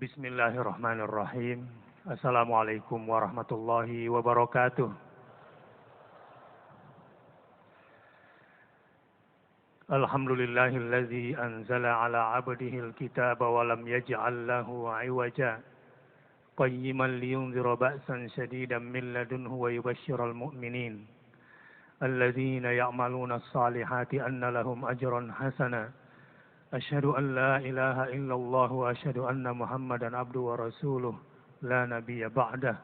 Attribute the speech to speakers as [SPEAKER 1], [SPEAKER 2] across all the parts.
[SPEAKER 1] Bismillahirrahmanirrahim. Assalamualaikum warahmatullahi wabarakatuh. Alhamdulillahilladzi anzala ala abdihil kitaba wa lam yaj'al lahu 'iwaja qayyiman liyunzira ba'san shadidan min ladunhu wa yubashshiral mu'minin alladzina ya'maluna as-salihati anna lahum ajran hasana. Asyhadu an la ilaha illallah wa asyhadu anna Muhammadan abduhu wa rasuluh la nabiyya ba'dah.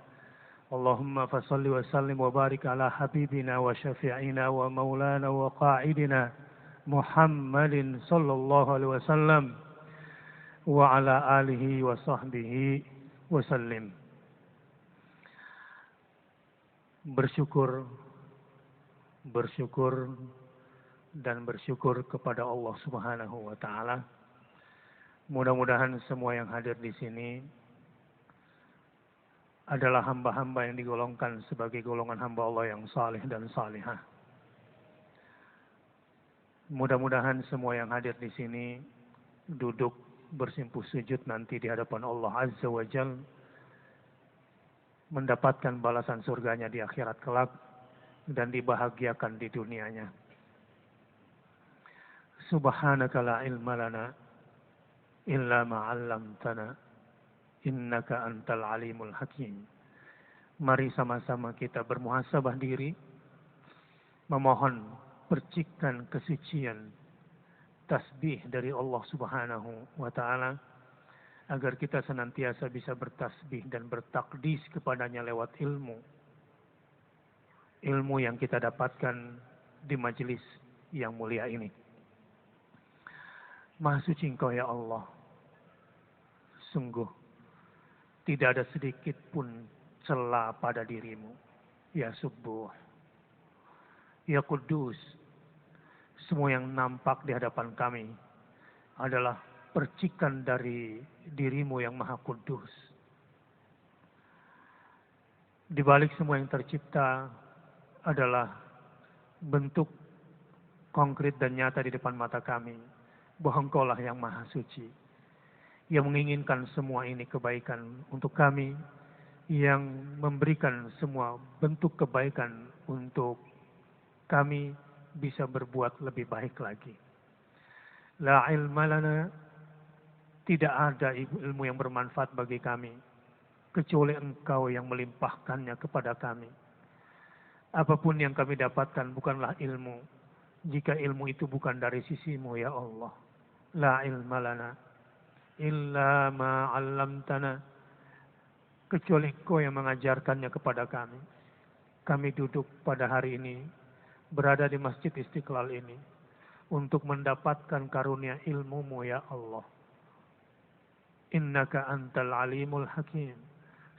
[SPEAKER 1] Allahumma fassalli wa sallim wa barik ala habibina wa syafi'ina wa maulana wa qa'idina Muhammadin sallallahu alaihi wasallam wa ala alihi wa sahbihi wa sallim. Bersyukur dan bersyukur kepada Allah Subhanahu wa taala. Mudah-mudahan semua yang hadir di sini adalah hamba-hamba yang digolongkan sebagai golongan hamba Allah yang saleh dan salihah. Mudah-mudahan semua yang hadir di sini duduk bersimpuh sujud nanti di hadapan Allah Azza wa Jalla, mendapatkan balasan surganya di akhirat kelak dan dibahagiakan di dunianya. Subhanaka la ilma lana illa ma 'allamtana innaka antal alimul hakim. Mari sama-sama kita bermuhasabah diri, memohon percikan kesucian tasbih dari Allah Subhanahu wa taala agar kita senantiasa bisa bertasbih dan bertakdis kepadanya lewat ilmu yang kita dapatkan di majelis yang mulia ini. Maha suci Engkau ya Allah. Sungguh tidak ada sedikit pun celah pada dirimu. Ya Subbuh, Ya Kudus. Semua yang nampak di hadapan kami adalah percikan dari dirimu yang Maha Kudus. Di balik semua yang tercipta adalah bentuk konkret dan nyata di depan mata kami, bahwa Engkaulah yang Maha Suci, yang menginginkan semua ini kebaikan untuk kami, yang memberikan semua bentuk kebaikan untuk kami bisa berbuat lebih baik lagi. La ilma lana, tidak ada ilmu yang bermanfaat bagi kami kecuali Engkau yang melimpahkannya kepada kami. Apapun yang kami dapatkan bukanlah ilmu jika ilmu itu bukan dari sisimu ya Allah. La ilma lana illa ma 'allamtana, kecuali Engkau yang mengajarkannya kepada kami. Kami duduk pada hari ini, berada di Masjid Istiqlal ini untuk mendapatkan karunia ilmu-Mu ya Allah. Innaka antal alimul hakim.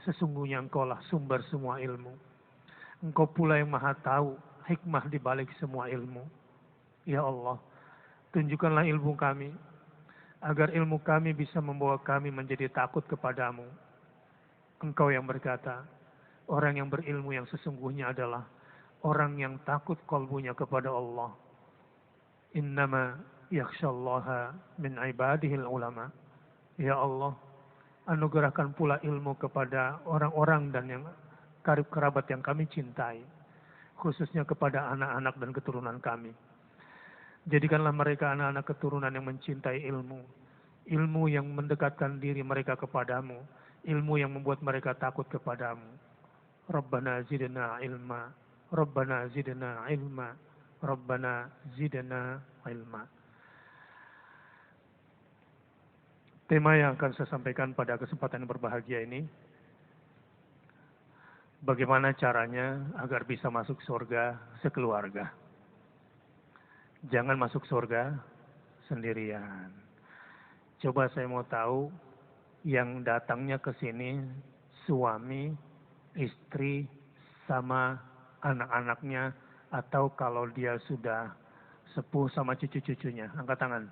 [SPEAKER 1] Sesungguhnya Engkaulah sumber semua ilmu. Engkau pula yang Maha tahu hikmah di balik semua ilmu. Ya Allah, tunjukkanlah ilmu kami, agar ilmu kami bisa membawa kami menjadi takut kepadamu. Engkau yang berkata, orang yang berilmu yang sesungguhnya adalah orang yang takut qalbunya kepada Allah. Innama yakhshallaha min ibadihil ulama. Ya Allah, anugerahkan pula ilmu kepada orang-orang dan yang karib kerabat yang kami cintai, khususnya kepada anak-anak dan keturunan kami. Jadikanlah mereka anak-anak keturunan yang mencintai ilmu, ilmu yang mendekatkan diri mereka kepadamu, ilmu yang membuat mereka takut kepadamu. Rabbana zidna ilma, Rabbana zidna ilma, Rabbana zidna ilma. Tema yang akan saya sampaikan pada kesempatan yang berbahagia ini, bagaimana caranya agar bisa masuk surga sekeluarga. Jangan masuk surga sendirian. Coba saya mau tahu yang datangnya ke sini suami, istri, sama anak-anaknya, atau kalau dia sudah sepuh sama cucu-cucunya. Angkat tangan.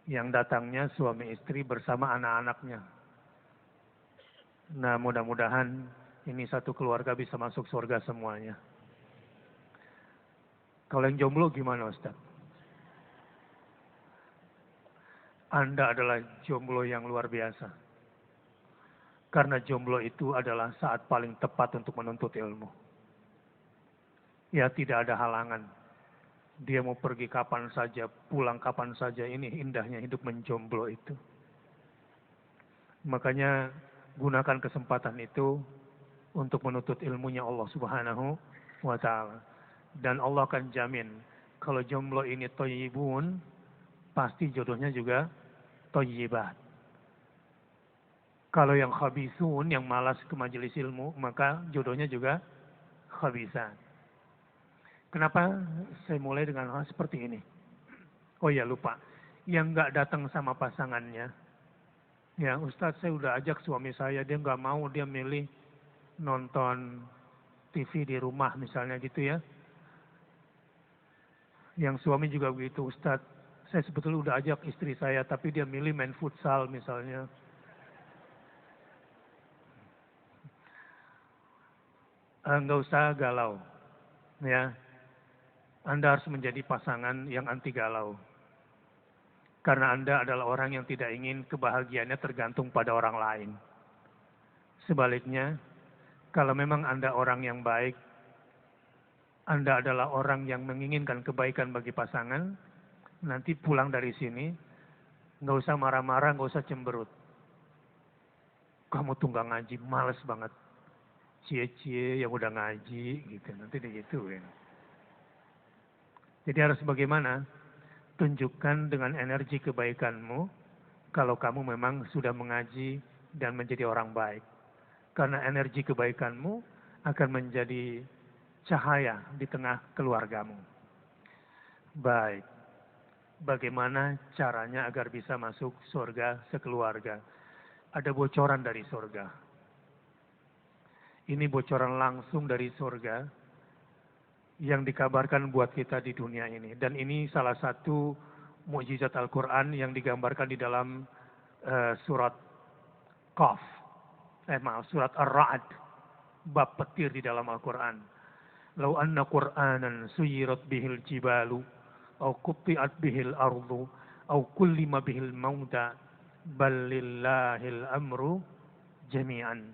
[SPEAKER 1] Yang datangnya suami istri bersama anak-anaknya. Nah, mudah-mudahan ini satu keluarga bisa masuk surga semuanya. Kalau yang jomblo gimana Ustaz? Anda adalah jomblo yang luar biasa. Karena jomblo itu adalah saat paling tepat untuk menuntut ilmu. Ya, tidak ada halangan. Dia mau pergi kapan saja, pulang kapan saja. Ini indahnya hidup menjomblo itu. Makanya gunakan kesempatan itu untuk menuntut ilmunya Allah Subhanahu wa Ta'ala. Dan Allah akan jamin, kalau jomblo ini thayyibun, pasti jodohnya juga thayyibat. Kalau yang khabisun, yang malas ke majelis ilmu, maka jodohnya juga khabisan. Kenapa saya mulai dengan hal seperti ini? Oh ya, lupa. Yang nggak datang sama pasangannya. Ya, Ustadz, saya udah ajak suami saya, dia nggak mau, dia milih nonton TV di rumah misalnya gitu ya. Yang suami juga begitu, Ustadz, saya sebetulnya udah ajak istri saya, tapi dia milih main futsal misalnya. Nggak usah galau, ya. Anda harus menjadi pasangan yang anti galau. Karena Anda adalah orang yang tidak ingin kebahagiaannya tergantung pada orang lain. Sebaliknya, kalau memang Anda orang yang baik, Anda adalah orang yang menginginkan kebaikan bagi pasangan, nanti pulang dari sini, nggak usah marah-marah, nggak usah cemberut. Kamu tuh nggak ngaji, males banget. Cie-cie yang udah ngaji, gitu. Nanti digituin. Jadi harus bagaimana? Tunjukkan dengan energi kebaikanmu kalau kamu memang sudah mengaji dan menjadi orang baik. Karena energi kebaikanmu akan menjadi cahaya di tengah keluargamu. Baik. Bagaimana caranya agar bisa masuk surga sekeluarga? Ada bocoran dari surga. Ini bocoran langsung dari surga yang dikabarkan buat kita di dunia ini. Dan ini salah satu mukjizat Al-Quran yang digambarkan di dalam surat Qaf. Surat Ar-Ra'd. Bab petir di dalam Al-Quran. Lau anna Qur'anan suyirat bihil jibalu, au qutti'at bihil ardu, au kullima bihil mauta, balillahil amru jami'an.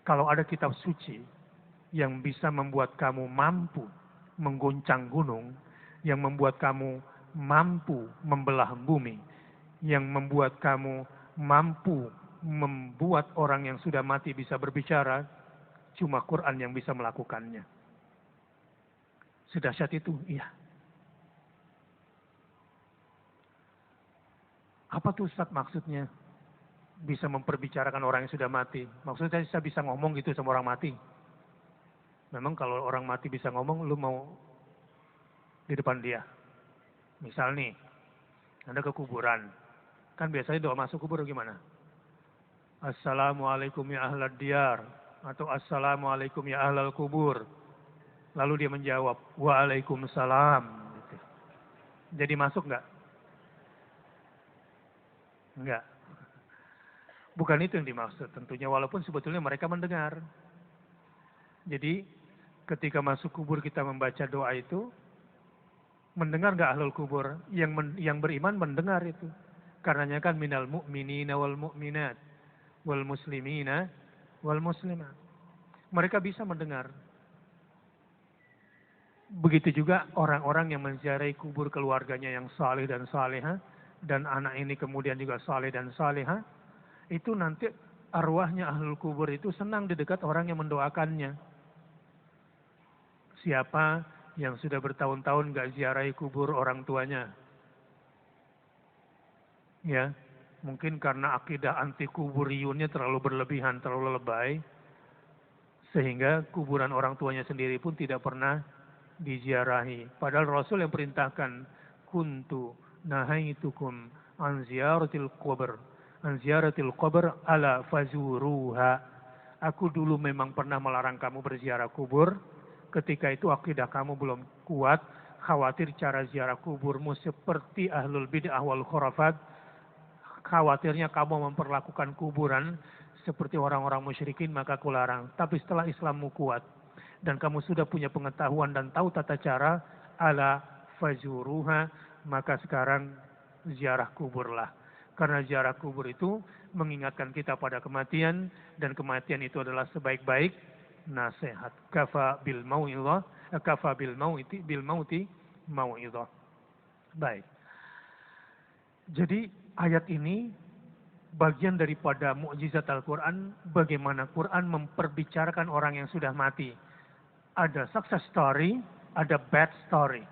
[SPEAKER 1] Kalau ada kitab suci yang bisa membuat kamu mampu menggoncang gunung, yang membuat kamu mampu membelah bumi, yang membuat kamu mampu membuat orang yang sudah mati bisa berbicara, cuma Quran yang bisa melakukannya. Sedahsyat itu, iya. Apa tuh Ustaz maksudnya? Bisa memperbicarakan orang yang sudah mati. Maksudnya saya bisa ngomong gitu sama orang mati. Memang kalau orang mati bisa ngomong, lu mau di depan dia. Misal nih, Anda ke kuburan. Kan biasanya doa masuk kubur gimana? Assalamualaikum ya ahlad diyar. Atau Assalamualaikum ya ahlal kubur. Lalu dia menjawab, Waalaikumsalam. Gitu. Jadi masuk nggak? Enggak. Bukan itu yang dimaksud tentunya, walaupun sebetulnya mereka mendengar. Jadi ketika masuk kubur kita membaca doa itu, mendengar nggak ahlul kubur? Yang beriman mendengar itu. Karenanya kan minal mu'minina wal mu'minat wal muslimina wal muslimat. Mereka bisa mendengar. Begitu juga orang-orang yang menziarahi kubur keluarganya yang saleh dan salehah, dan anak ini kemudian juga saleh dan salehah, itu nanti arwahnya ahlul kubur itu senang di dekat orang yang mendoakannya. Siapa yang sudah bertahun-tahun gak ziarahi kubur orang tuanya? Ya, mungkin karena akidah anti kuburiyunnya terlalu berlebihan, terlalu lebay, sehingga kuburan orang tuanya sendiri pun tidak pernah diziarahi. Padahal Rasul yang perintahkan, kuntu nahaitukum an ziyaratil qabr ala fazuruha. Aku dulu memang pernah melarang kamu berziarah kubur. Ketika itu akidah kamu belum kuat, khawatir cara ziarah kuburmu seperti ahlul bid'ah wal khurafat. Khawatirnya kamu memperlakukan kuburan seperti orang-orang musyrikin, maka aku larang. Tapi setelah Islammu kuat dan kamu sudah punya pengetahuan dan tahu tata cara, ala fazuruha, maka sekarang ziarah kuburlah. Karena ziarah kubur itu mengingatkan kita pada kematian, dan kematian itu adalah sebaik-baik nasihat. Kafa bil mauti mau'idhah. Baik. Jadi ayat ini bagian daripada mukjizat Al-Quran, bagaimana Quran memperbicarakan orang yang sudah mati. Ada success story, ada bad story.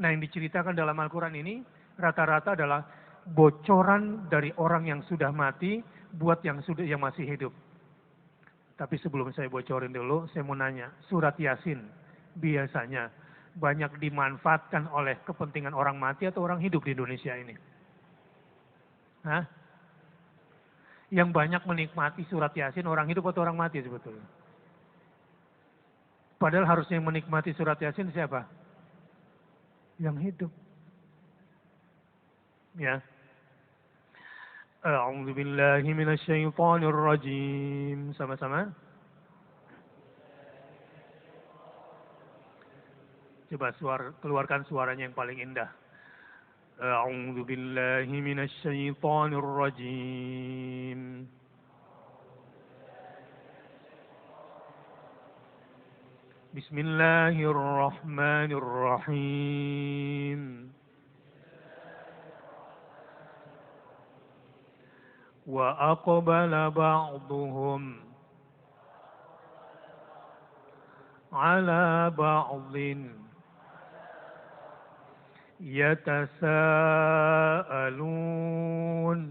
[SPEAKER 1] Nah, yang diceritakan dalam Al-Quran ini rata-rata adalah bocoran dari orang yang sudah mati buat yang masih hidup. Tapi sebelum saya bocorin dulu, saya mau nanya, surat Yasin biasanya banyak dimanfaatkan oleh kepentingan orang mati atau orang hidup di Indonesia ini? Hah? Yang banyak menikmati surat Yasin orang hidup atau orang mati sebetulnya? Padahal harusnya yang menikmati surat Yasin siapa? Yang hidup. Ya. A'udzu billahi minasyaitonir rajim. Sama-sama. Coba keluarkan suaranya yang paling indah. A'udzu billahi minasyaitonir rajim. Bismillahirrahmanirrahim. Wa aqbala ba'duhum ala ba'din yatasaalun.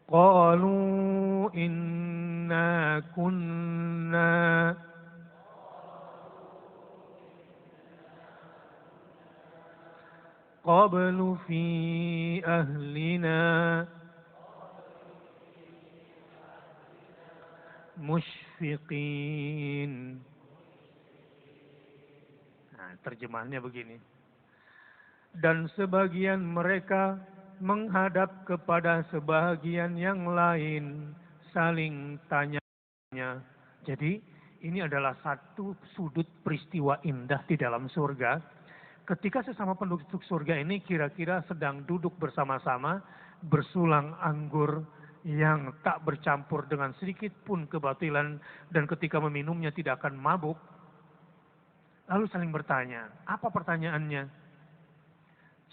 [SPEAKER 1] Qalu inna kunna qablu fi ahlina musyfiqin. Nah, terjemahannya begini. Dan sebagian mereka menghadap kepada sebagian yang lain, saling tanya-tanya. Jadi ini adalah satu sudut peristiwa indah di dalam surga. Ketika sesama penduduk surga ini kira-kira sedang duduk bersama-sama, bersulang anggur yang tak bercampur dengan sedikit pun kebatilan, dan ketika meminumnya tidak akan mabuk. Lalu saling bertanya, apa pertanyaannya?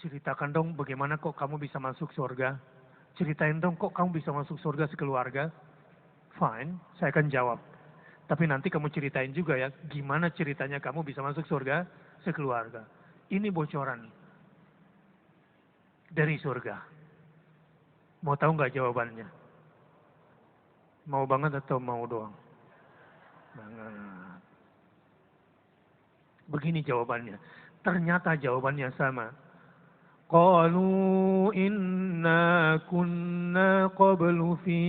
[SPEAKER 1] Ceritakan dong bagaimana kok kamu bisa masuk surga. Ceritain dong kok kamu bisa masuk surga sekeluarga. Fine, saya akan jawab. Tapi nanti kamu ceritain juga ya, gimana ceritanya kamu bisa masuk surga sekeluarga. Ini bocoran dari surga. Mau tahu nggak jawabannya? Mau banget atau mau doang? Banget. Begini jawabannya. Ternyata jawabannya sama. Qalu inna kunna qablu fi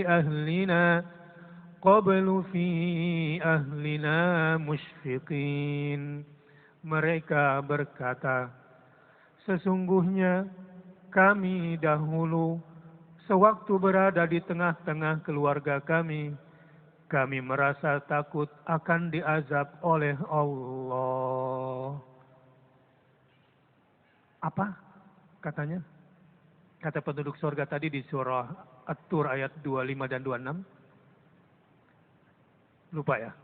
[SPEAKER 1] ahlina musyfiqin. Mereka berkata, sesungguhnya kami dahulu sewaktu berada di tengah-tengah keluarga kami merasa takut akan diazab oleh Allah. Apa katanya? Kata penduduk surga tadi di surah At-Tur ayat 25 dan 26. Lupa ya?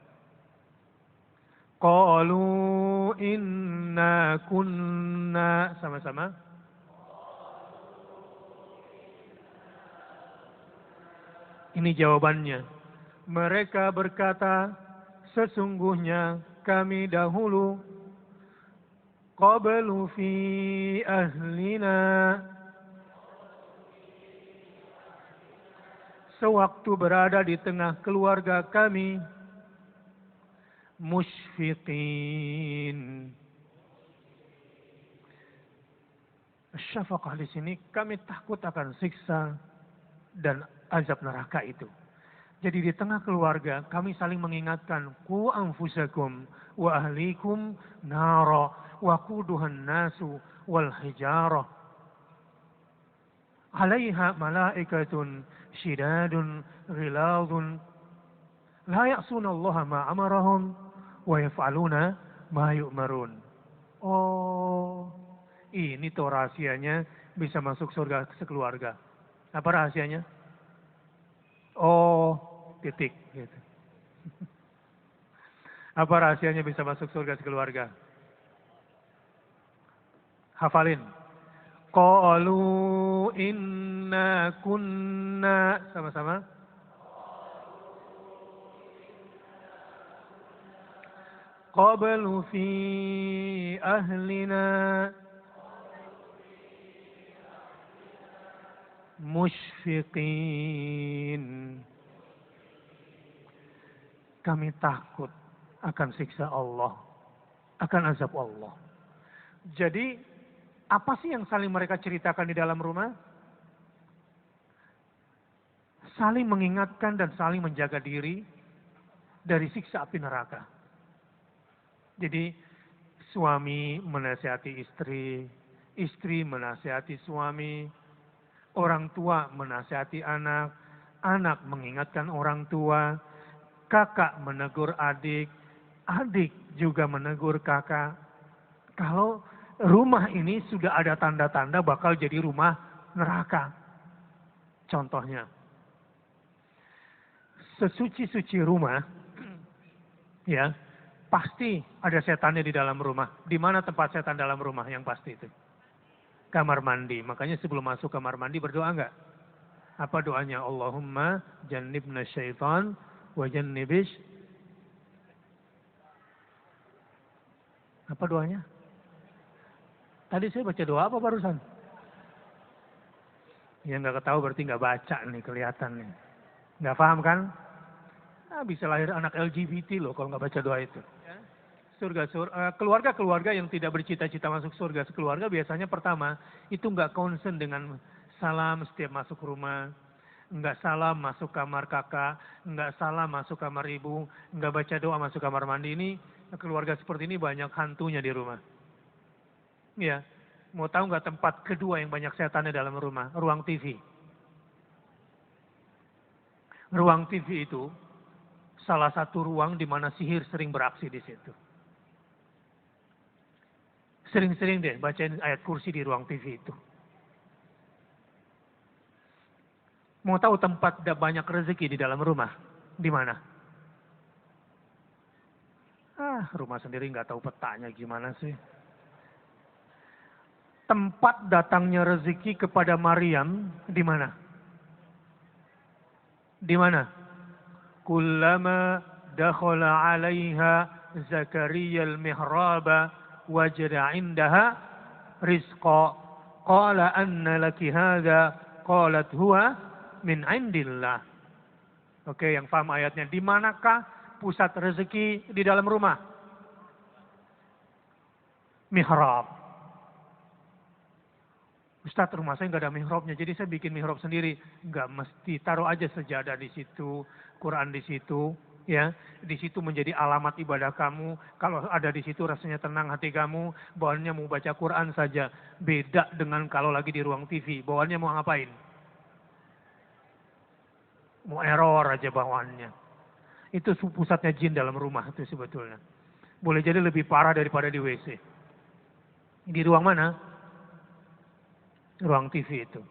[SPEAKER 1] Qalu inna kunna, sama-sama. Ini jawabannya. Mereka berkata, sesungguhnya kami dahulu qablu fi ahlina, sewaktu berada di tengah keluarga kami, musyfiqin. Syafaqah di sini, kami takut akan siksa dan azab neraka itu. Jadi di tengah keluarga kami saling mengingatkan, qu anfusakum wa ahlikum nara wa quduhan nasu wal hijarah 'alaiha malaikatun shidadun ghiladun la ya'suna Allah ma amarahum wa yaf'aluna ma yu'marun. Oh, ini tuh rahasianya bisa masuk surga sekeluarga. Apa rahasianya? Oh, titik. Gitu. Apa rahasianya bisa masuk surga sekeluarga? Hafalin. Qalu inna kunna. Sama-sama. Qablu fi ahlina musyfiqin. Kami takut akan siksa Allah, akan azab Allah. Jadi, apa sih yang saling mereka ceritakan di dalam rumah? Saling mengingatkan dan saling menjaga diri dari siksa api neraka. Jadi, suami menasihati istri, istri menasihati suami, orang tua menasihati anak, anak mengingatkan orang tua, kakak menegur adik, adik juga menegur kakak. Kalau rumah ini sudah ada tanda-tanda bakal jadi rumah neraka. Contohnya, sesuci-suci rumah, ya, pasti ada setannya di dalam rumah. Di mana tempat setan dalam rumah yang pasti itu? Kamar mandi. Makanya sebelum masuk kamar mandi berdoa enggak? Apa doanya? Allahumma jannibna syaitan wa jannibish. Apa doanya? Tadi saya baca doa apa barusan? Ya nggak ketahui berarti nggak baca nih, kelihatan nih. Nggak paham kan? Nah, bisa lahir anak LGBT loh kalau nggak baca doa itu. Keluarga-keluarga yang tidak bercita-cita masuk surga sekeluarga biasanya pertama itu nggak concern dengan salam setiap masuk rumah, nggak salam masuk kamar kakak, nggak salam masuk kamar ibu, nggak baca doa masuk kamar mandi. Ini keluarga seperti ini banyak hantunya di rumah. Ya, mau tahu nggak tempat kedua yang banyak setannya dalam rumah? Ruang TV. Ruang TV itu salah satu ruang di mana sihir sering beraksi di situ. Sering-sering deh bacain ayat kursi di ruang TV itu. Mau tahu tempat banyak rezeki di dalam rumah? Di mana? Rumah sendiri nggak tahu petanya gimana sih. Tempat datangnya rezeki kepada Maryam di mana? Di mana? Kullama dakhala 'alaiha Zakaria al-mihraba wajada 'indaha rizqa qala anna laki hadha qalat huwa min 'indillah. Oke, yang paham ayatnya. Di manakah pusat rezeki di dalam rumah? Mihrab. Ustaz, rumah saya nggak ada mihrabnya, jadi saya bikin mihrab sendiri. Nggak mesti, taruh aja sejadah di situ, Quran di situ, ya. Di situ menjadi alamat ibadah kamu. Kalau ada di situ rasanya tenang hati kamu, bawaannya mau baca Quran saja. Beda dengan kalau lagi di ruang TV, bawaannya mau ngapain? Mau error aja bawaannya. Itu pusatnya jin dalam rumah itu sebetulnya. Boleh jadi lebih parah daripada di WC. Di ruang mana? Ruang TV itu.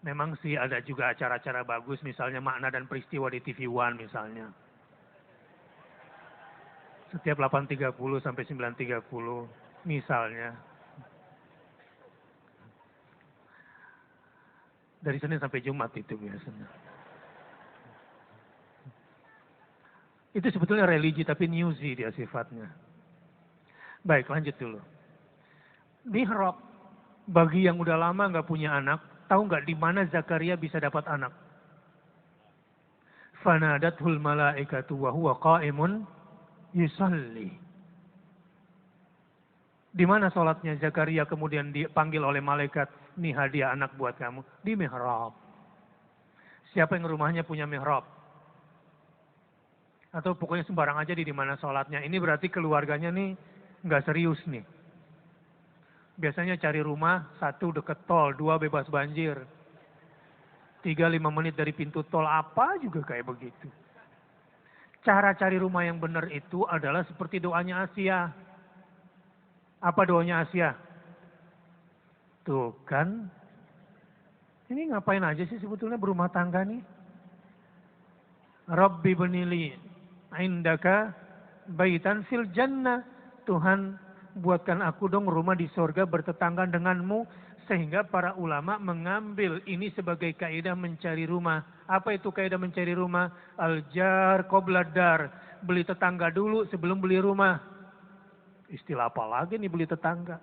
[SPEAKER 1] Memang sih ada juga acara-acara bagus, misalnya Makna dan Peristiwa di TV One misalnya. Setiap 8.30 sampai 9.30 misalnya. Dari Senin sampai Jumat itu biasanya. Itu sebetulnya religi tapi newsy dia sifatnya. Baik, lanjut dulu. Mihrab, bagi yang udah lama nggak punya anak, tahu nggak di mana Zakaria bisa dapat anak? Fanadathul malaikatu wa huwa qa'imun yusalli. Di mana sholatnya Zakaria kemudian dipanggil oleh malaikat, nih hadiah anak buat kamu, di mihrab. Siapa yang rumahnya punya mihrab? Atau pokoknya sembarang aja di mana sholatnya. Ini berarti keluarganya nih nggak serius nih. Biasanya cari rumah, 1 deket tol, 2 bebas banjir. 3-5 menit dari pintu tol, apa juga kayak begitu. Cara cari rumah yang benar itu adalah seperti doanya Asia. Apa doanya Asia? Tuh kan. Ini ngapain aja sih sebetulnya berumah tangga nih? Rabbi benili indaka baitan fil jannah. Tuhan, buatkan aku dong rumah di sorga bertetangga denganmu. Sehingga para ulama mengambil ini sebagai kaidah mencari rumah. Apa itu kaidah mencari rumah? Al-jar qabla dar. Beli tetangga dulu sebelum beli rumah. Istilah apa lagi nih beli tetangga?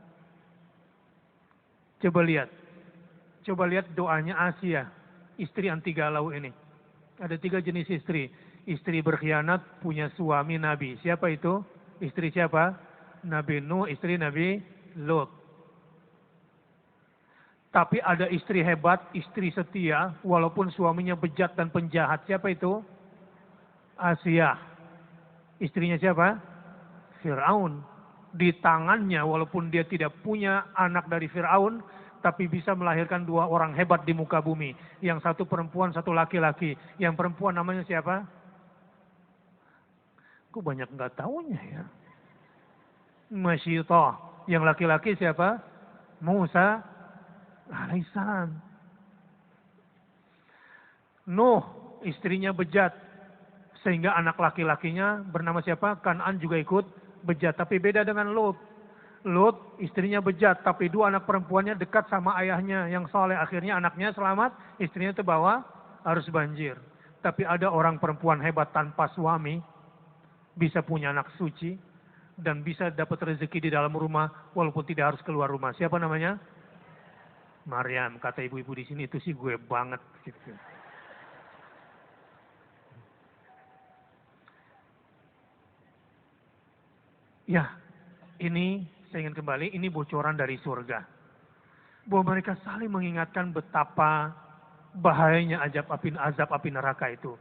[SPEAKER 1] Coba lihat. Coba lihat doanya Asia. Istri anti galau ini. Ada 3 jenis istri. Istri berkhianat punya suami Nabi. Siapa itu? Istri siapa? Nabi Nuh, istri Nabi Lut. Tapi ada istri hebat, istri setia, walaupun suaminya bejat dan penjahat. Siapa itu? Asia. Istrinya siapa? Fir'aun. Di tangannya, walaupun dia tidak punya anak dari Fir'aun, tapi bisa melahirkan 2 orang hebat di muka bumi. Yang satu perempuan, satu laki-laki. Yang perempuan namanya siapa? Kok banyak nggak taunya ya? Masyitah. Yang laki-laki siapa? Musa alaihissalam. Nuh, istrinya bejat. Sehingga anak laki-lakinya bernama siapa? Kan'an juga ikut bejat. Tapi beda dengan Lut. Lut, istrinya bejat. Tapi 2 anak perempuannya dekat sama ayahnya yang soleh. Akhirnya anaknya selamat, istrinya terbawa harus banjir. Tapi ada orang perempuan hebat tanpa suami. Bisa punya anak suci. Dan bisa dapat rezeki di dalam rumah. Walaupun tidak harus keluar rumah. Siapa namanya? Maryam, kata ibu-ibu di sini itu sih gue banget gitu. Ya, ini saya ingin kembali, ini bocoran dari surga. Bahwa mereka saling mengingatkan betapa bahayanya azab api neraka itu.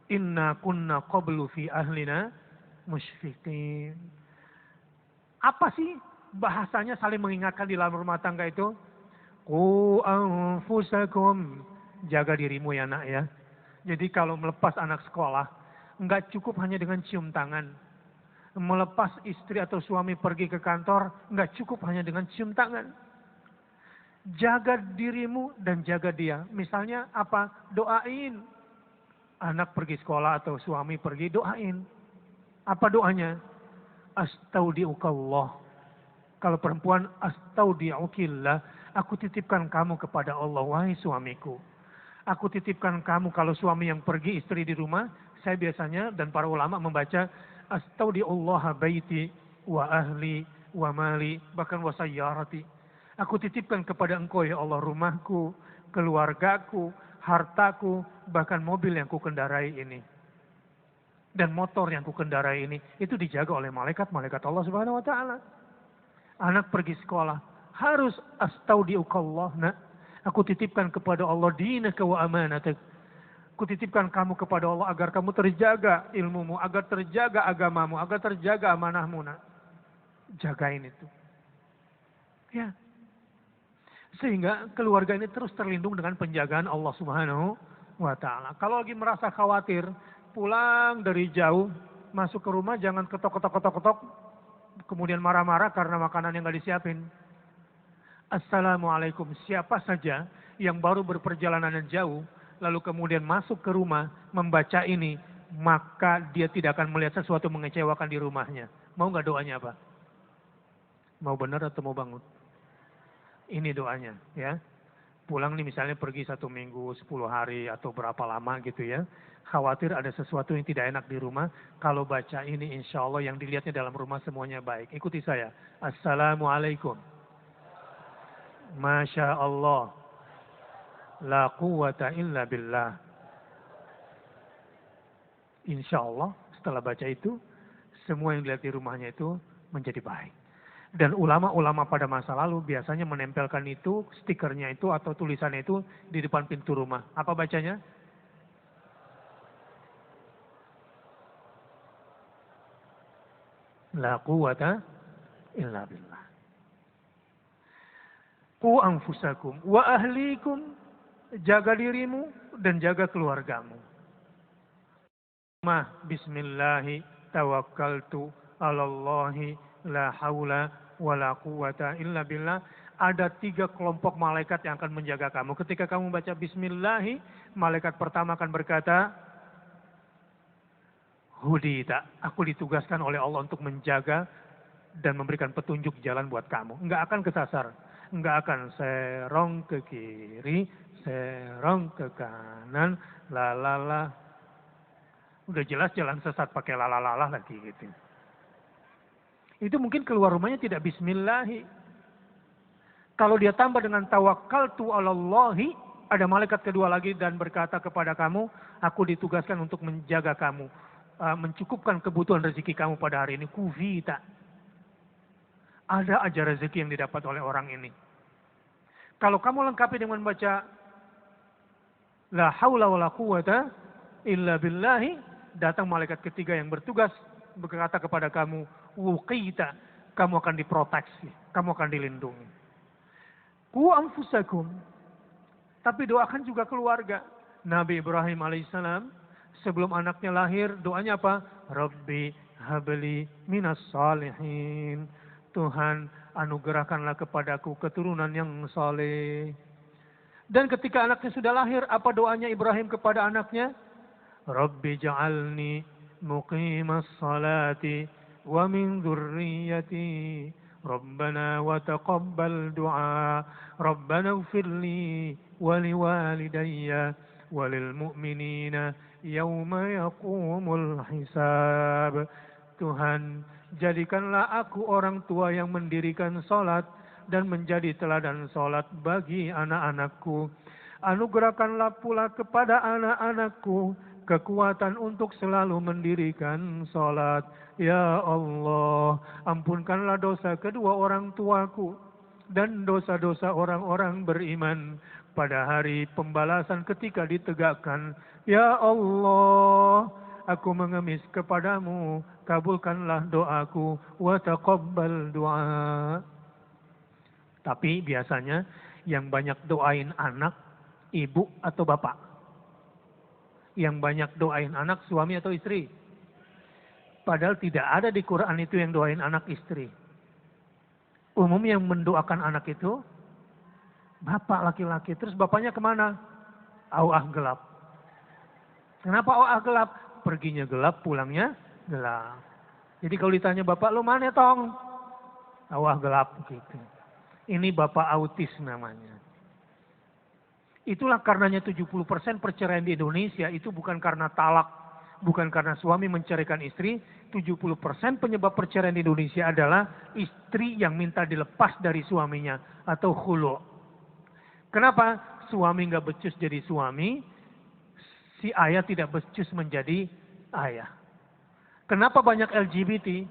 [SPEAKER 1] Inna kunna qablu fi ahlina musyfiqin. Apa sih bahasanya saling mengingatkan di dalam rumah tangga itu? Qu anfusakum. Jaga dirimu ya nak ya. Jadi kalau melepas anak sekolah, enggak cukup hanya dengan cium tangan. Melepas istri atau suami pergi ke kantor, enggak cukup hanya dengan cium tangan. Jaga dirimu dan jaga dia. Misalnya apa? Doain. Anak pergi sekolah atau suami pergi, doain. Apa doanya? Astaudiukallah. Kalau perempuan, astaudiukillah. Aku titipkan kamu kepada Allah, wahai suamiku. Aku titipkan kamu, kalau suami yang pergi, istri di rumah, saya biasanya dan para ulama membaca, astaudiullaha baiti wa ahli wa mali, bahkan wa sayyarati. Aku titipkan kepada engkau ya Allah rumahku, keluargaku, hartaku, bahkan mobil yang ku kendarai ini. Dan motor yang ku kendarai ini, itu dijaga oleh malaikat Allah Subhanahu wa Ta'ala. Anak pergi sekolah. Harus astaudiukallah, nak. Aku titipkan kepada Allah dinaka wa amanatak. Aku titipkan kamu kepada Allah agar kamu terjaga ilmumu, agar terjaga agamamu, agar terjaga amanahmu, nak. Jagain itu. Ya. Sehingga keluarga ini terus terlindung dengan penjagaan Allah Subhanahu wa Ta'ala. Kalau lagi merasa khawatir, pulang dari jauh, masuk ke rumah jangan ketok, kemudian marah-marah karena makanan yang gak disiapin. Assalamualaikum. Siapa saja yang baru berperjalanan jauh, lalu kemudian masuk ke rumah membaca ini, maka dia tidak akan melihat sesuatu mengecewakan di rumahnya. Mau nggak doanya apa? Mau benar atau mau bangun? Ini doanya, ya. Pulang nih misalnya pergi 1 minggu, 10 hari atau berapa lama gitu ya. Khawatir ada sesuatu yang tidak enak di rumah. Kalau baca ini insya Allah yang dilihatnya dalam rumah semuanya baik. Ikuti saya. Assalamualaikum. Masya Allah. La quwata illa billah. Insya Allah setelah baca itu, semua yang dilihat di rumahnya itu menjadi baik. Dan ulama-ulama pada masa lalu biasanya menempelkan itu, stikernya itu atau tulisannya itu di depan pintu rumah. Apa bacanya? La quwata illa billah. Qu anfusakum wa ahlikum. Jaga dirimu dan jaga keluargamu. Bismillahi tawakkaltu 'alallahi la haula wala quwata illa billah. Ada 3 kelompok malaikat yang akan menjaga kamu. Ketika kamu baca Bismillahi, malaikat pertama akan berkata, Hudita, aku ditugaskan oleh Allah untuk menjaga dan memberikan petunjuk jalan buat kamu. Enggak akan kesasar. Enggak akan serong ke kiri, serong ke kanan, lalala. Udah jelas jalan sesat pakai lalala lagi gitu. Itu mungkin keluar rumahnya tidak bismillahi. Kalau dia tambah dengan tawakkaltu 'alallahi, ada malaikat kedua lagi dan berkata kepada kamu, aku ditugaskan untuk menjaga kamu, mencukupkan kebutuhan rezeki kamu pada hari ini. Kufita. Ada aja rezeki yang didapat oleh orang ini. Kalau kamu lengkapi dengan baca la haula wala quwata illa billahi, datang malaikat ketiga yang bertugas berkata kepada kamu, wuqita, kamu akan diproteksi, kamu akan dilindungi. Ku anfusakum, tapi doakan juga keluarga. Nabi Ibrahim alaihissalam sebelum anaknya lahir, doanya apa? Rabbi habli minas salihin. Tuhan, anugerahkanlah kepadaku keturunan yang saleh. Dan ketika anaknya sudah lahir, apa doanya Ibrahim kepada anaknya? Rabbi ja'alni muqimas salati wa min dzurriyyati. Rabbana wa taqabbal du'a. Rabbana ighfirli wa liwalidayya wa lil mu'minina yauma yaqumul hisab. Tuhan, jadikanlah aku orang tua yang mendirikan salat dan menjadi teladan salat bagi anak-anakku. Anugerahkanlah pula kepada anak-anakku kekuatan untuk selalu mendirikan salat. Ya Allah, ampunkanlah dosa kedua orang tuaku dan dosa-dosa orang-orang beriman pada hari pembalasan ketika ditegakkan. Ya Allah, aku mengemis kepadamu, kabulkanlah doaku, wa taqabbal du'a. Tapi biasanya yang banyak doain anak, ibu atau bapak? Yang banyak doain anak, suami atau istri? Padahal tidak ada di Quran itu yang doain anak istri. Umum yang mendoakan anak itu bapak laki-laki. Terus bapaknya kemana? Auah gelap. Kenapa auah gelap? Perginya gelap, pulangnya gelap. Jadi kalau ditanya bapak lu mana tong? Auah gelap gitu. Ini bapak autis namanya. Itulah karenanya 70% perceraian di Indonesia itu bukan karena talak, bukan karena suami menceraikan istri. 70% penyebab perceraian di Indonesia adalah istri yang minta dilepas dari suaminya atau khulu. Kenapa? Suami nggak becus jadi suami, si ayah tidak becus menjadi ayah. Kenapa banyak LGBT?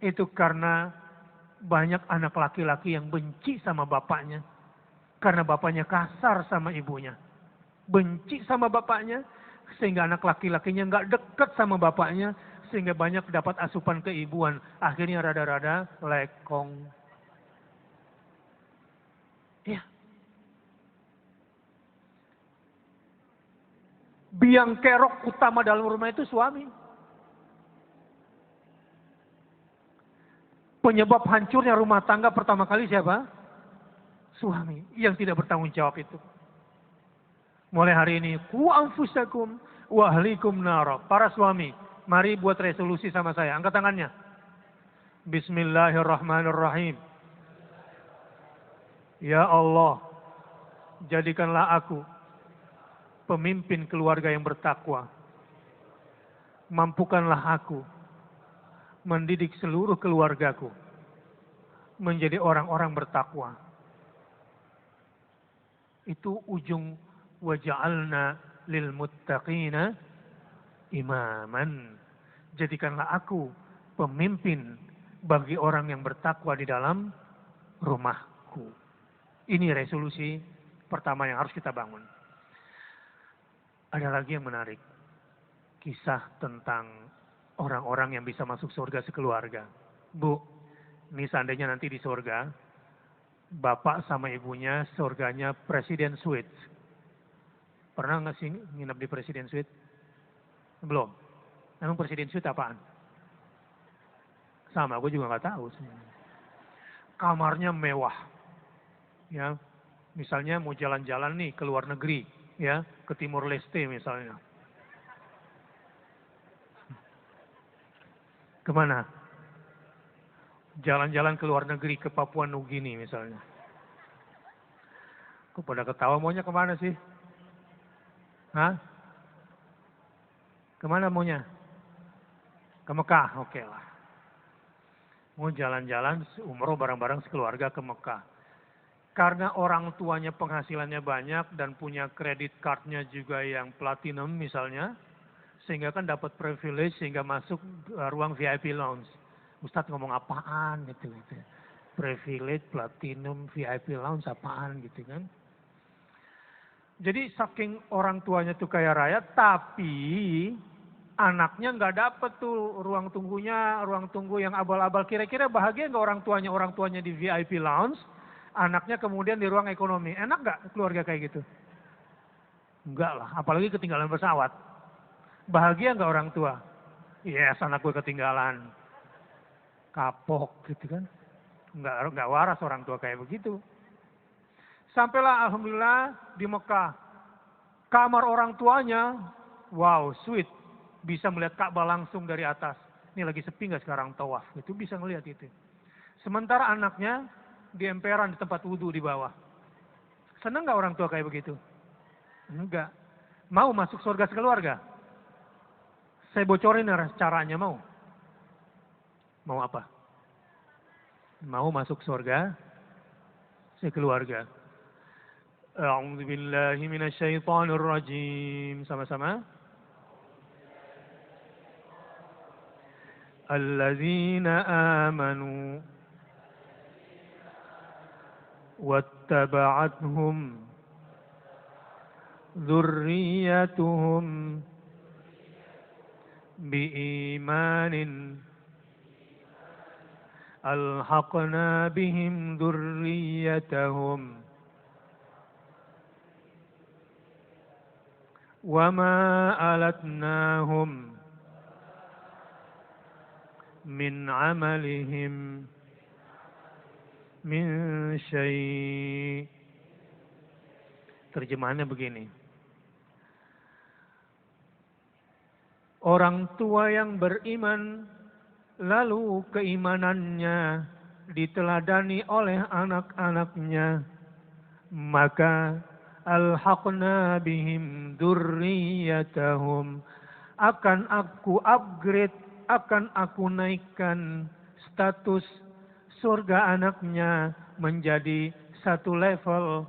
[SPEAKER 1] Itu karena banyak anak laki-laki yang benci sama bapaknya. Karena bapaknya kasar sama ibunya. Benci sama bapaknya. Sehingga anak laki-lakinya nggak dekat sama bapaknya. Sehingga banyak dapat asupan keibuan. Akhirnya rada-rada lekong. Ya. Biang kerok utama dalam rumah itu suami. Penyebab hancurnya rumah tangga pertama kali siapa? Suami yang tidak bertanggung jawab itu. Mulai hari ini, ku anfusakum wa ahlikum nara. Para suami, mari buat resolusi sama saya. Angkat tangannya. Bismillahirrahmanirrahim. Ya Allah, jadikanlah aku pemimpin keluarga yang bertakwa. Mampukanlah aku mendidik seluruh keluargaku menjadi orang-orang bertakwa. Itu ujung waja'alna lil muttaqina imaman. Jadikanlah aku pemimpin bagi orang yang bertakwa di dalam rumahku. Ini resolusi pertama yang harus kita bangun. Ada lagi yang menarik. Kisah tentang orang-orang yang bisa masuk surga sekeluarga. Bu, ini seandainya nanti di surga, bapak sama ibunya surganya presiden suite. Pernah nggak sih nginep di Presiden Suite? Belum. Emang Presiden Suite apaan? Sama, gue juga nggak tahu. Kamarnya mewah. Ya, misalnya mau jalan-jalan nih ke luar negeri, ya, ke Timur Leste misalnya. Kemana? Jalan-jalan ke luar negeri, ke Papua Nugini misalnya. Kok pada ketawa, maunya kemana sih? Hah? Kemana maunya? Ke Mekah, oke lah. Mau jalan-jalan umroh bareng-bareng sekeluarga ke Mekah. Karena orang tuanya penghasilannya banyak dan punya kredit cardnya juga yang platinum misalnya, sehingga kan dapat privilege sehingga masuk ruang VIP lounge. Ustadz ngomong apaan gitu. Privilege, platinum, VIP lounge apaan gitu kan. Jadi saking orang tuanya tuh kaya raya, tapi anaknya nggak dapet tuh ruang tunggu yang abal-abal. Kira-kira bahagia nggak orang tuanya di VIP lounge, anaknya kemudian di ruang ekonomi. Enak nggak keluarga kayak gitu? Enggak lah, apalagi ketinggalan pesawat. Bahagia nggak orang tua? Yes, anak gue ketinggalan. Kapok gitu kan. Nggak waras orang tua kayak begitu. Sampailah alhamdulillah di Mekah. Kamar orang tuanya, wow, sweet. Bisa melihat Ka'bah langsung dari atas. Ini lagi sepi nggak sekarang tawaf? Itu bisa ngelihat itu. Sementara anaknya di emperan di tempat wudhu di bawah. Senang nggak orang tua kayak begitu? Enggak. Mau masuk surga sekeluarga? Saya bocorin caranya, mau? Mau apa? Mau masuk surga sekeluarga. A'udzu billahi minasyaitonir rajim. Sama-sama. Alladzina amanu wattaba'athum dzurriyyatuhum biimanin alhaqna bihim dzurriyyatahum wama alatnahum min amalihim min syai'. Terjemahannya begini. Orang tua yang beriman lalu keimanannya diteladani oleh anak-anaknya, maka alhaqna bihim dzurriyyatahum, akan aku upgrade, akan aku naikkan status surga anaknya menjadi satu level,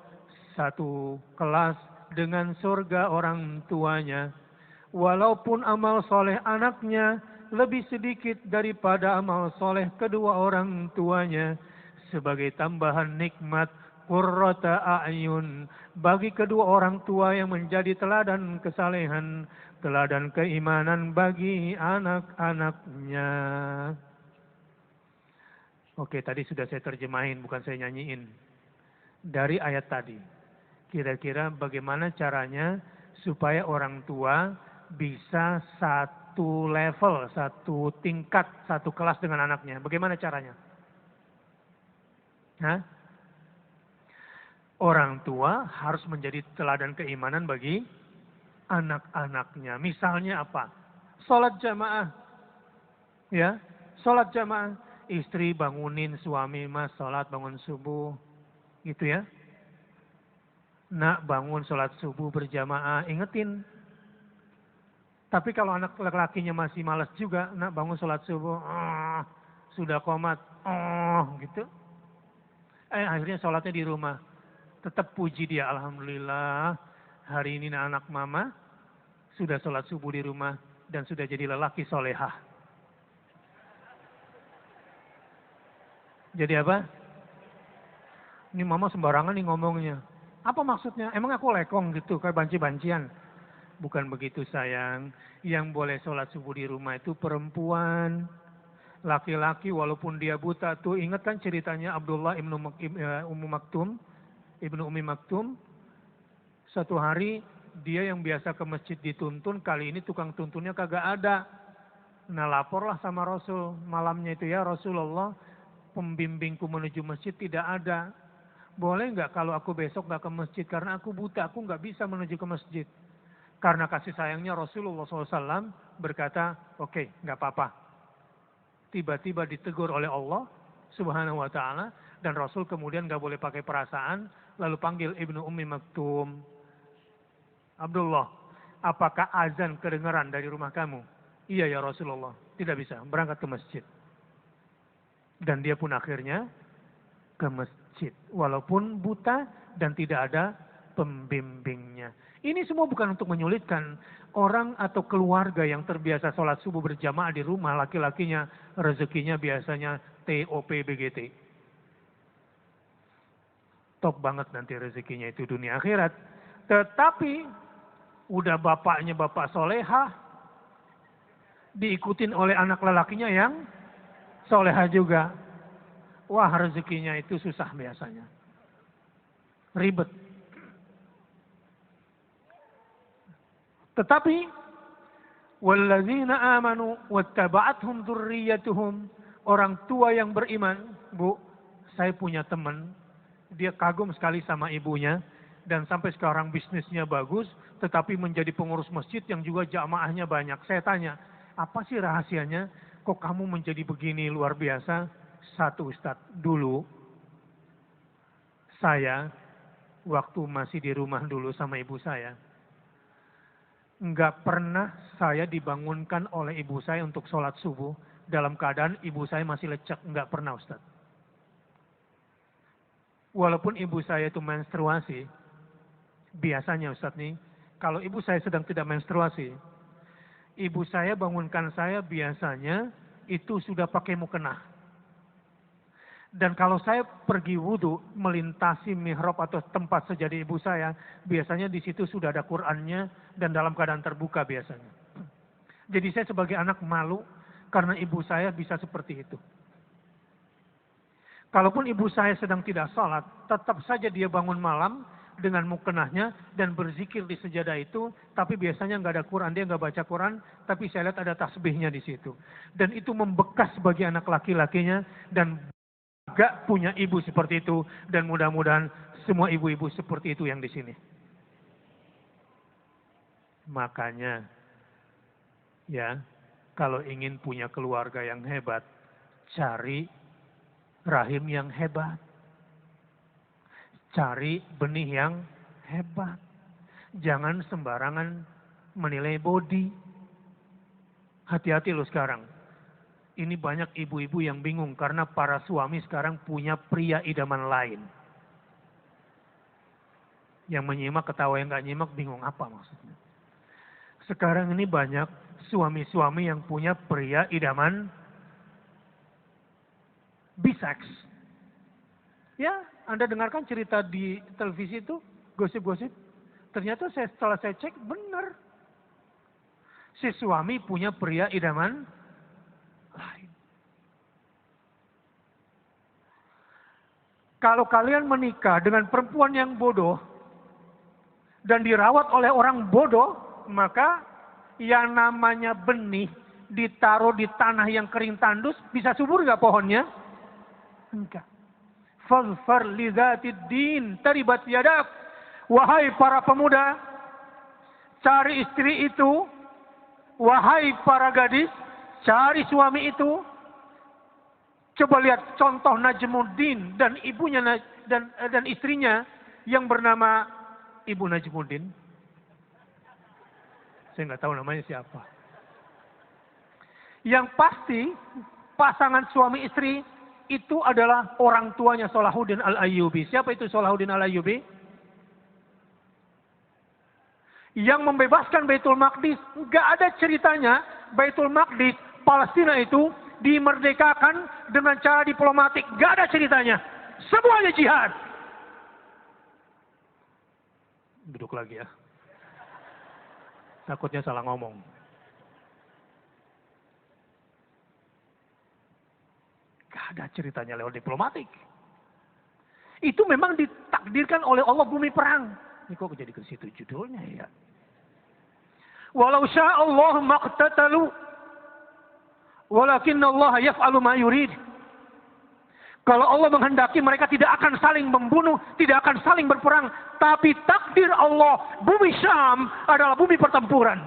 [SPEAKER 1] satu kelas dengan surga orang tuanya. Walaupun amal soleh anaknya lebih sedikit daripada amal soleh kedua orang tuanya, sebagai tambahan nikmat qurrata a'yun bagi kedua orang tua yang menjadi teladan kesalehan, teladan keimanan bagi anak-anaknya. Oke, tadi sudah saya terjemahin, bukan saya nyanyiin. Dari ayat tadi, kira-kira bagaimana caranya supaya orang tua bisa satu level, satu tingkat, satu kelas dengan anaknya. Bagaimana caranya? Hah? Orang tua harus menjadi teladan keimanan bagi anak-anaknya. Misalnya apa? Sholat jamaah. Ya, sholat jamaah. Istri bangunin suami, mas sholat bangun subuh. Gitu ya. Nak bangun sholat subuh berjamaah, ingetin. Tapi kalau anak laki-lakinya masih malas juga, nak bangun sholat subuh, sudah qomat, gitu. Akhirnya sholatnya di rumah. Tetap puji dia, alhamdulillah, hari ini anak mama sudah sholat subuh di rumah dan sudah jadi lelaki solehah. Jadi apa? Ini mama sembarangan nih ngomongnya. Apa maksudnya? Emang aku lekong gitu, kayak banci-bancian? Bukan begitu sayang. Yang boleh sholat subuh di rumah itu perempuan. Laki-laki walaupun dia buta tuh, ingat kan ceritanya Abdullah ibnu Ummi Maktum. Satu hari Dia yang biasa ke masjid dituntun, kali ini tukang tuntunnya kagak ada. Nah laporlah sama Rasul malamnya itu, ya Rasulullah, pembimbingku menuju masjid tidak ada. Boleh nggak kalau aku besok nggak ke masjid karena aku buta, aku nggak bisa menuju ke masjid. Karena kasih sayangnya Rasulullah SAW berkata, oke, nggak apa-apa. Tiba-tiba ditegur oleh Allah Subhanahu Wa Taala dan Rasul kemudian nggak boleh pakai perasaan, lalu panggil Ibnu Ummi Maktum. Abdullah, apakah azan kedengaran dari rumah kamu? Iya ya Rasulullah, tidak bisa berangkat ke masjid. Dan dia pun akhirnya ke masjid, walaupun buta dan tidak ada pembimbingnya. Ini semua bukan untuk menyulitkan orang atau keluarga yang terbiasa sholat subuh berjamaah di rumah, laki-lakinya rezekinya biasanya TOP BGT. Top banget nanti rezekinya itu dunia akhirat. Tetapi udah bapaknya bapak solehah, diikutin oleh anak lelakinya yang solehah juga. Wah, rezekinya itu susah biasanya. Ribet. Tetapi walladzina amanu wattaba'athum dzurriyyatuhum, orang tua yang beriman, Bu, saya punya teman, dia kagum sekali sama ibunya dan sampai sekarang bisnisnya bagus, tetapi menjadi pengurus masjid yang juga jamaahnya banyak. Saya tanya, apa sih rahasianya? Kok kamu menjadi begini luar biasa? Satu Ustadz, dulu saya waktu masih di rumah dulu sama ibu saya, nggak pernah saya dibangunkan oleh ibu saya untuk sholat subuh dalam keadaan ibu saya masih lecek, nggak pernah Ustadz. Walaupun ibu saya itu menstruasi, biasanya Ustadz nih, kalau ibu saya sedang tidak menstruasi, ibu saya bangunkan saya biasanya itu sudah pakai mukena. Dan kalau saya pergi wudhu melintasi mihrab atau tempat sejadah ibu saya, biasanya di situ sudah ada Qur'annya dan dalam keadaan terbuka biasanya. Jadi saya sebagai anak malu karena ibu saya bisa seperti itu. Kalaupun ibu saya sedang tidak sholat, tetap saja dia bangun malam dengan mukenahnya dan berzikir di sejadah itu, tapi biasanya nggak ada Quran, dia nggak baca Quran, tapi saya lihat ada tasbihnya di situ. Dan itu membekas bagi anak laki-lakinya dan gak punya ibu seperti itu, dan mudah-mudahan semua ibu-ibu seperti itu yang di sini. Makanya, ya, kalau ingin punya keluarga yang hebat, cari rahim yang hebat, cari benih yang hebat. Jangan sembarangan menilai body. Hati-hati lo sekarang. Ini banyak ibu-ibu yang bingung karena para suami sekarang punya pria idaman lain. Yang menyimak ketawa, yang nggak nyimak bingung apa maksudnya. Sekarang ini banyak suami-suami yang punya pria idaman bisex. Ya, Anda dengarkan cerita di televisi itu, gosip-gosip. Ternyata setelah saya cek, benar. Si suami punya pria idaman lain. Kalau kalian menikah dengan perempuan yang bodoh dan dirawat oleh orang bodoh, maka yang namanya benih ditaruh di tanah yang kering tandus, bisa subur nggak pohonnya? Enggak. Fadfar li dzatid din taribat yadak. Wahai para pemuda, cari istri itu. Wahai para gadis, cari suami itu. Coba lihat contoh Najmuddin dan ibunya dan istrinya yang bernama Ibu Najmuddin. Saya nggak tahu namanya siapa. Yang pasti pasangan suami istri itu adalah orang tuanya Salahuddin Al-Ayyubi. Siapa itu Salahuddin Al-Ayyubi? Yang membebaskan Baitul Maqdis. Nggak ada ceritanya Baitul Maqdis Palestina itu dimerdekakan dengan cara diplomatik. Gak ada ceritanya. Semuanya jihad. Duduk lagi ya. Takutnya salah ngomong. Gak ada ceritanya lewat diplomatik. Itu memang ditakdirkan oleh Allah bumi perang. Ini kok jadi ke situ judulnya ya? Walau sya'allahu maqtatalu walakin Allah yaf'alu ma yurid. Kalau Allah menghendaki mereka tidak akan saling membunuh, tidak akan saling berperang. Tapi takdir Allah, bumi Syam adalah bumi pertempuran.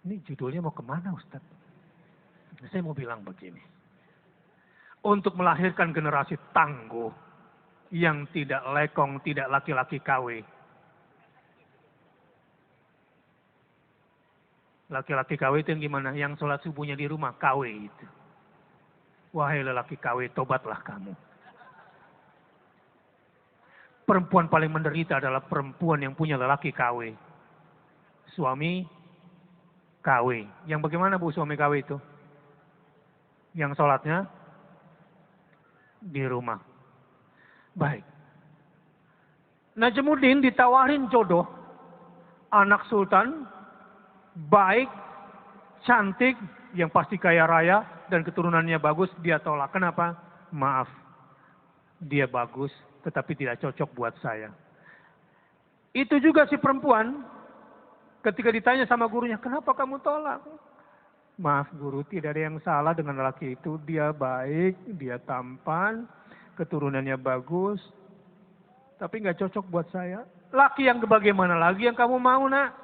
[SPEAKER 1] Ini judulnya mau kemana Ustaz? Saya mau bilang begini. Untuk melahirkan generasi tangguh, yang tidak lekong, tidak laki-laki KW. Laki-laki KW itu yang gimana? Yang sholat subuhnya di rumah, KW itu. Wahai lelaki KW, tobatlah kamu. Perempuan paling menderita adalah perempuan yang punya lelaki KW. Suami KW. Yang bagaimana Bu suami KW itu? Yang sholatnya di rumah. Baik. Najmuddin ditawarin jodoh. Anak sultan, baik, cantik, yang pasti kaya raya, dan keturunannya bagus, dia tolak. Kenapa? Maaf, dia bagus, tetapi tidak cocok buat saya. Itu juga si perempuan, ketika ditanya sama gurunya, kenapa kamu tolak? Maaf guru, tidak ada yang salah dengan laki itu. Dia baik, dia tampan, keturunannya bagus, tapi nggak cocok buat saya. Laki yang bagaimana lagi yang kamu mau nak?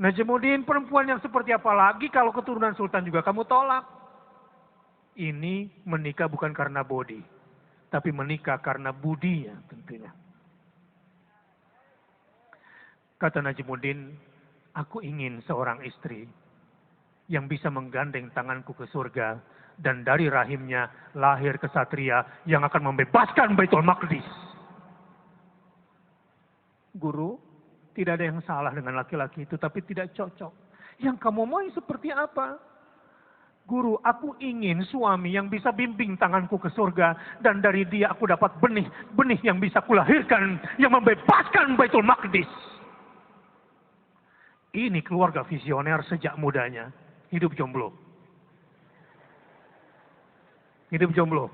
[SPEAKER 1] Najmuddin, perempuan yang seperti apa lagi kalau keturunan sultan juga kamu tolak? Ini menikah bukan karena body, tapi menikah karena budinya tentunya. Kata Najmuddin, aku ingin seorang istri yang bisa menggandeng tanganku ke surga, dan dari rahimnya lahir kesatria yang akan membebaskan Baitul Maqdis. Guru, tidak ada yang salah dengan laki-laki itu, tapi tidak cocok. Yang kamu mau seperti apa? Guru, aku ingin suami yang bisa bimbing tanganku ke surga, dan dari dia aku dapat benih yang bisa kulahirkan, yang membebaskan Baitul Maqdis. Ini keluarga visioner sejak mudanya. Hidup jomblo. Hidup jomblo.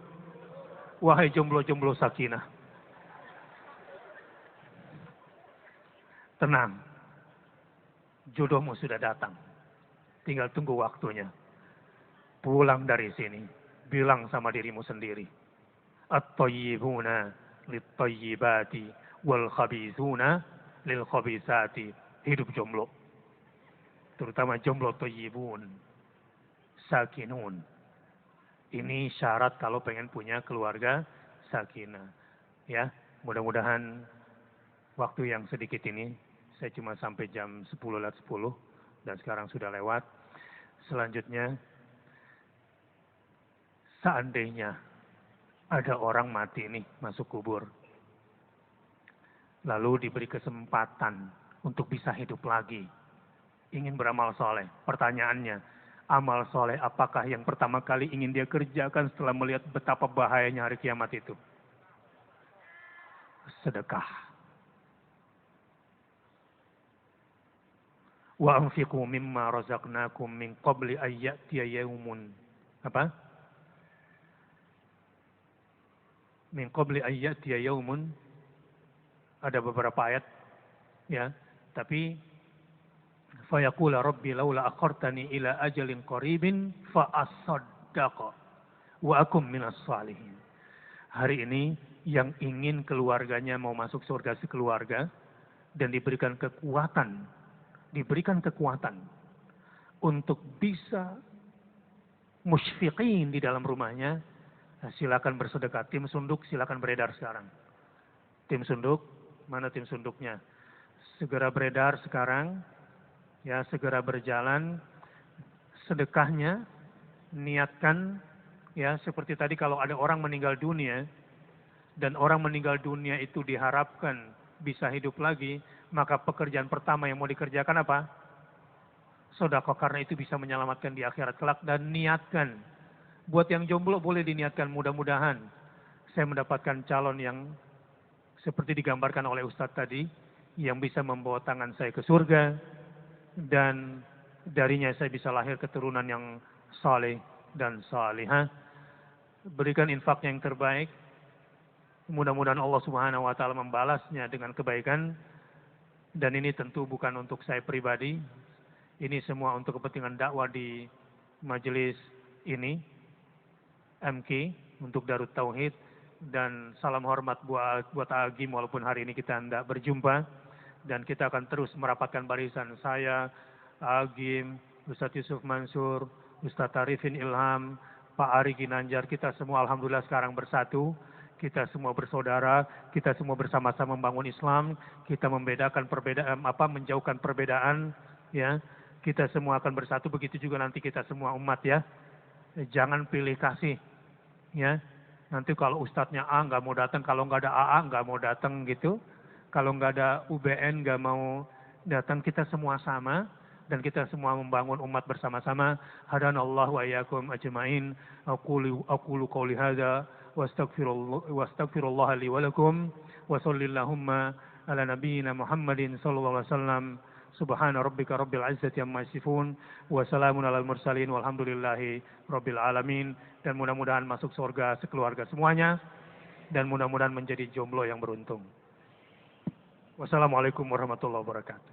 [SPEAKER 1] Wahai jomblo-jomblo sakinah. Tenang. Jodohmu sudah datang. Tinggal tunggu waktunya. Pulang dari sini. Bilang sama dirimu sendiri. At-tayyibuna lit-tayyibati wal-khabithuna lil-khabithati. Hidup jomblo. Terutama jomblo tayyibun. Sakinun. Ini syarat kalau pengen punya keluarga sakinah. Ya, mudah-mudahan waktu yang sedikit ini, saya cuma sampai jam 10:10 dan sekarang sudah lewat. Selanjutnya, seandainya ada orang mati nih masuk kubur, lalu diberi kesempatan untuk bisa hidup lagi, ingin beramal soleh. Pertanyaannya, amal soleh apakah yang pertama kali ingin dia kerjakan setelah melihat betapa bahayanya hari kiamat itu? Sedekah. Wa anfiqu mimma razaqnakum min qabli an ya'tiya yaumun. Apa? Min qabli an ya'tiya yaumun. Ada beberapa ayat ya, tapi fa yaqula rabbi laula akhartani ila ajalin qaribin fa asaddaqa wa akum minas salihin. Hari ini yang ingin keluarganya mau masuk surga sekeluarga dan diberikan kekuatan untuk bisa musyfiqin di dalam rumahnya, silakan bersedekah. Tim sunduk silakan beredar sekarang. Tim sunduk, mana tim sunduknya? Segera beredar sekarang, ya segera berjalan. Sedekahnya niatkan, ya seperti tadi kalau ada orang meninggal dunia dan orang meninggal dunia itu diharapkan bisa hidup lagi, maka pekerjaan pertama yang mau dikerjakan apa? Sedekah, karena itu bisa menyelamatkan di akhirat kelak. Dan niatkan. Buat yang jomblo boleh diniatkan, mudah-mudahan saya mendapatkan calon yang seperti digambarkan oleh Ustadz tadi, yang bisa membawa tangan saya ke surga, dan darinya saya bisa lahir keturunan yang saleh dan salihah. Berikan infaknya yang terbaik, Mudah-mudahan Allah Subhanahu wa taala membalasnya dengan kebaikan, dan ini tentu bukan untuk saya pribadi. Ini semua untuk kepentingan dakwah di majelis ini, MK, untuk Darut Tauhid. Dan salam hormat buat Agim, walaupun hari ini kita tidak berjumpa. Dan kita akan terus merapatkan barisan saya, Agim, Ustadz Yusuf Mansur, Ustadz Arifin Ilham, Pak Ari Ginanjar. Kita semua alhamdulillah sekarang bersatu. Kita semua bersaudara, kita semua bersama-sama membangun Islam. Kita membedakan perbedaan, menjauhkan perbedaan, ya. Kita semua akan bersatu, begitu juga nanti kita semua umat, ya. Jangan pilih kasih, ya. Nanti kalau ustadznya A nggak mau datang, kalau nggak ada AA nggak mau datang gitu. Kalau nggak ada UBN nggak mau datang, kita semua sama. Dan kita semua membangun umat bersama-sama. Hadanallahu wa iyyakum ajma'in. Aqulu qawli hadza wa astaghfirullah li wa lakum wa shallallahumma ala nabiyyina Muhammadin sallallahu alaihi wasallam. Subhana rabbika rabbil izzati amma yasifun wa salamun alal mursalin walhamdulillahi rabbil alamin. Dan mudah-mudahan masuk surga sekeluarga semuanya, dan mudah-mudahan menjadi jomblo yang beruntung. Wassalamualaikum warahmatullahi wabarakatuh.